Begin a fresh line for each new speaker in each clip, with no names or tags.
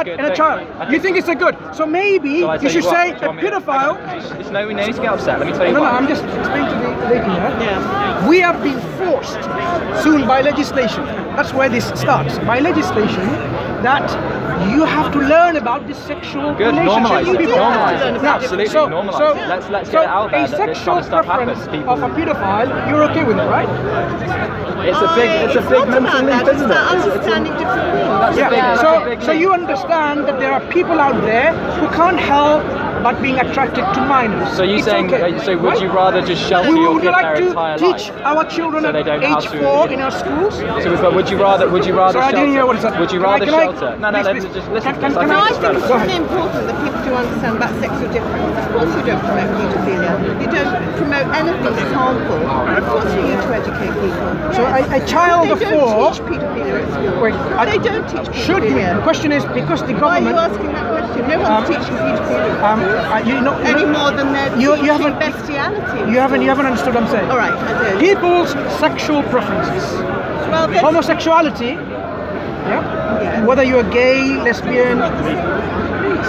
bad in a child. You think it's a good. So maybe you should say a pedophile.
No, we need to get upset. Let me tell you
No,
why.
I'm just explaining to the lady here. Yeah. We have been forced soon by legislation. That's where this starts. By legislation that you have to learn about this sexual relationship.
You do have to learn about
absolutely.
Normalise.
So
let's get it out there.
A sexual preference of a pedophile, you're okay with it, right?
It's a big mental leap, isn't it?
Understanding different things.
So you understand that there are people out there who can't help but being attracted to minors.
So you're saying,
okay,
so would you rather just shelter your kid their entire
life? Would you like to teach our children at age 4 in our schools?
So would you rather shelter?
I didn't hear what it said.
Would you rather shelter? No, just listen.
I think it's really important that people do understand about sexual difference. Of course you don't promote paedophilia. You don't promote anything that's harmful. Of course you need to educate people.
So a child of 4...
They don't teach paedophilia at school.
Wait,
they don't teach paedophilia.
Should we? The question is because the government...
Why are you asking that question? No one's teaching paedophilia. Any more than they're teaching bestiality.
You haven't understood what I'm saying.
All right, I do.
People's sexual preferences.
Well,
homosexuality, whether you're gay, lesbian,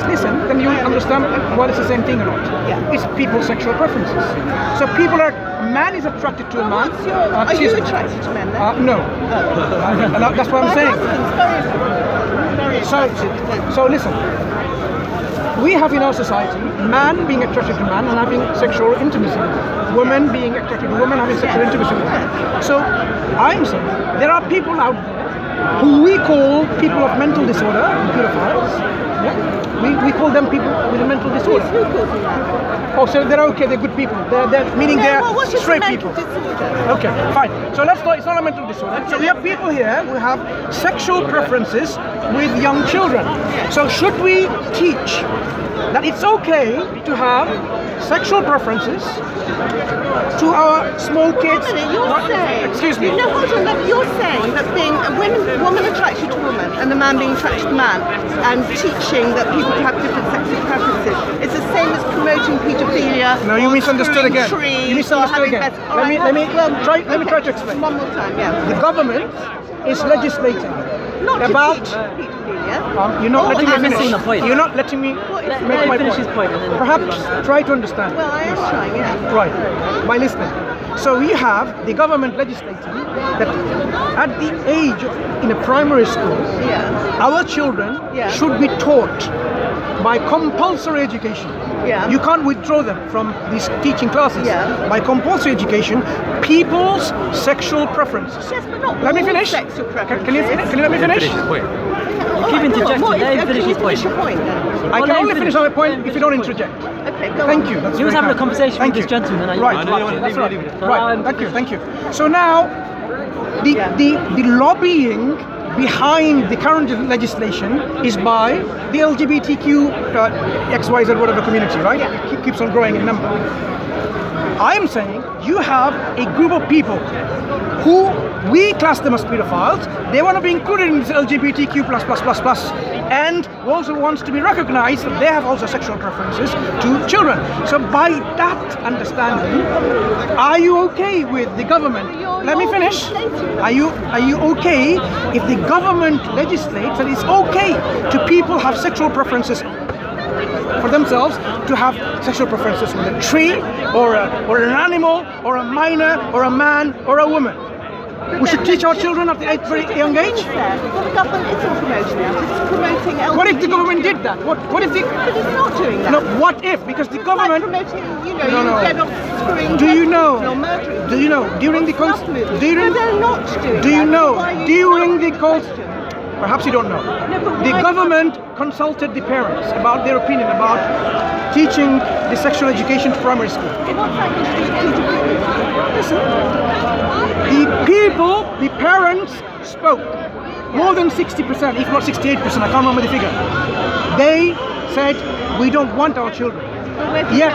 listen, then you understand whether it's the same thing or not.
Yeah.
It's people's sexual preferences. So a man is attracted to a man.
Are you attracted to men then?
No. That's what I'm saying. So listen. We have in our society man being attracted to man and having sexual intimacy. Women being attracted to women having sexual intimacy with men. So I'm saying there are people out there who we call people of mental disorder, pedophiles. Yeah? We call them people with a mental disorder. Oh, so they're okay, they're good people. Meaning they're straight people. Okay, fine. So it's not a mental disorder. So we have people here who have sexual preferences with young children. So should we teach that it's okay to have sexual preferences to our small kids?
Excuse me. No, hold on. You're saying that being a woman attracted to woman and the man being attracted to man and teaching that people have different sexual preferences is the same as promoting paedophilia.
No, you misunderstood again. You misunderstood again. Let me try to explain.
One more time,
The government is legislating about
paedophilia.
you're not letting me finish. You're not letting me make my point. Perhaps try to understand.
Well, I am trying, yeah.
Right, by listening. So we have the government legislating that at the age in a primary school, our children should be taught by compulsory education. You can't withdraw them from these teaching classes. By compulsory education, people's sexual preferences.
Yes, but not
let me finish.
Sexual preferences.
Can you let me finish?
You keep interjecting. Let him finish his point.
I can only finish my point if you don't interject.
Okay, go
Thank
on.
you.
He was having a conversation with this gentleman.
Right. That's right. Right. Thank you. So now, the lobbying behind the current legislation is by the LGBTQ XYZ whatever community, right? It keeps on growing in number. I'm saying you have a group of people who we class them as pedophiles. They want to be included in this LGBTQ++++, and also wants to be recognized that they have also sexual preferences to children. So by that understanding, are you okay with the government? Let me finish. Are you okay if the government legislates that it's okay to people have sexual preferences for themselves, to have sexual preferences with a tree or an animal or a minor or a man or a woman? We should teach our children at a very young age.
Well, the government isn't promoting that. It's promoting LGBT.
What if the government did that? What if the?
But it's not doing that.
No. What if? Because the government.
Like promoting, you get off screwing.
Do you know?
Murdering.
Do you know during the
No, they're not doing.
Do you know during the
question?
Perhaps you don't know.
No,
the government consulted the parents about their opinion about teaching the sexual education to primary school.
What's that going to do to
Listen, the parents spoke. More than 60%, if not 68%, I can't remember the figure. They said, we don't want our children. Yet,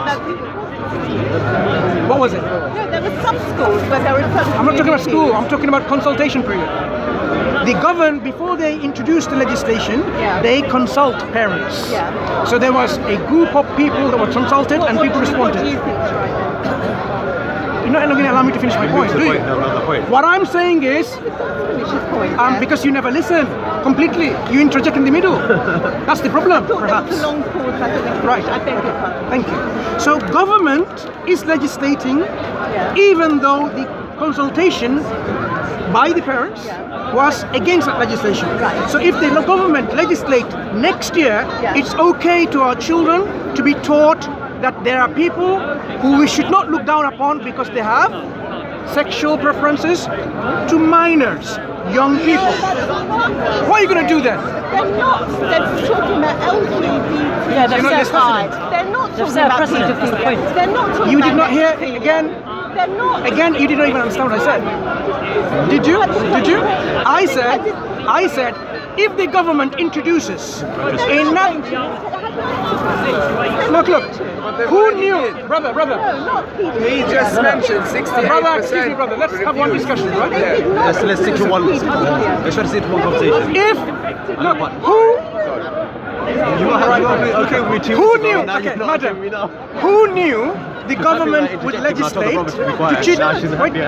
what was it?
No, there were some schools where there were
I'm not talking about school, I'm talking about consultation period. The government, before they introduced the legislation, they consult parents. So there was a group of people that were consulted and people responded.
What do you think is right?
you're not going to allow me to finish my point, do you? What I'm saying is, because you never listen completely, you interject in the middle. That's the problem, perhaps. Right. Thank you. So government is legislating, even though the consultation by the parents was against that legislation. So if the government legislate next year, it's okay to our children to be taught that there are people who we should not look down upon because they have sexual preferences to minors, young people. What are you going to do then?
They're not. They're talking about LGBT.
Yeah, they're
They're not talking about pedophilia. They're not talking
You did
about
not hear
pedophilia.
again.
They're not.
Again, you did not even understand what I said. Did you? Did you? I said, if the government introduces look, who knew, brother,
He just mentioned 68%.
brother, excuse me, brother, let's have one discussion, right?
Let's stick to one. Let's try to stick to one conversation.
If, look, who knew, okay, madam, who knew the government would legislate to cheat? Wait, please.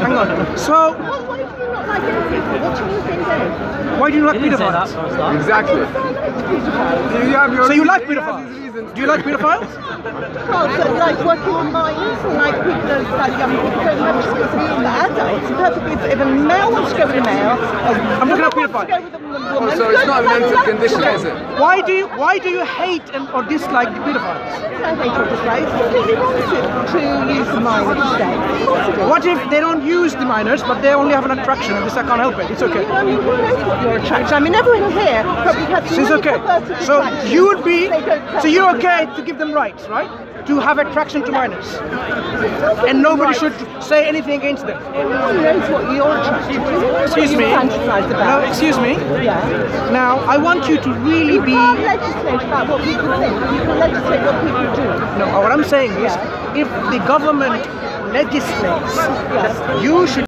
Hang on. So, why do you like pedophiles?
Exactly.
So
you like pedophiles? Do you like pedophiles?
So like working on minors and like people don't like young people don't have responsibility for adults. It's perfectly if a male wants to go with a male,
I'm talking about pedophiles.
So it's not a mental condition, is it?
Why do you hate or dislike the pedophiles?
I hate all this, right? It's completely wrong to use the minor today.
What if they don't use the minors, but they only have an attraction and this I can't help it? It's okay.
I mean, who knows what your attraction? I mean, everyone here probably has
So it's okay. So you would be, so you're okay to give them rights, right? To have attraction to minors. And nobody should say anything against them.
Everyone knows what your attraction is.
Excuse me. No, excuse me.
Yeah.
Now, I want you to really be...
You can't legislate about what people think. You can legislate what people do.
No, what I'm saying is, if the government legislates that you should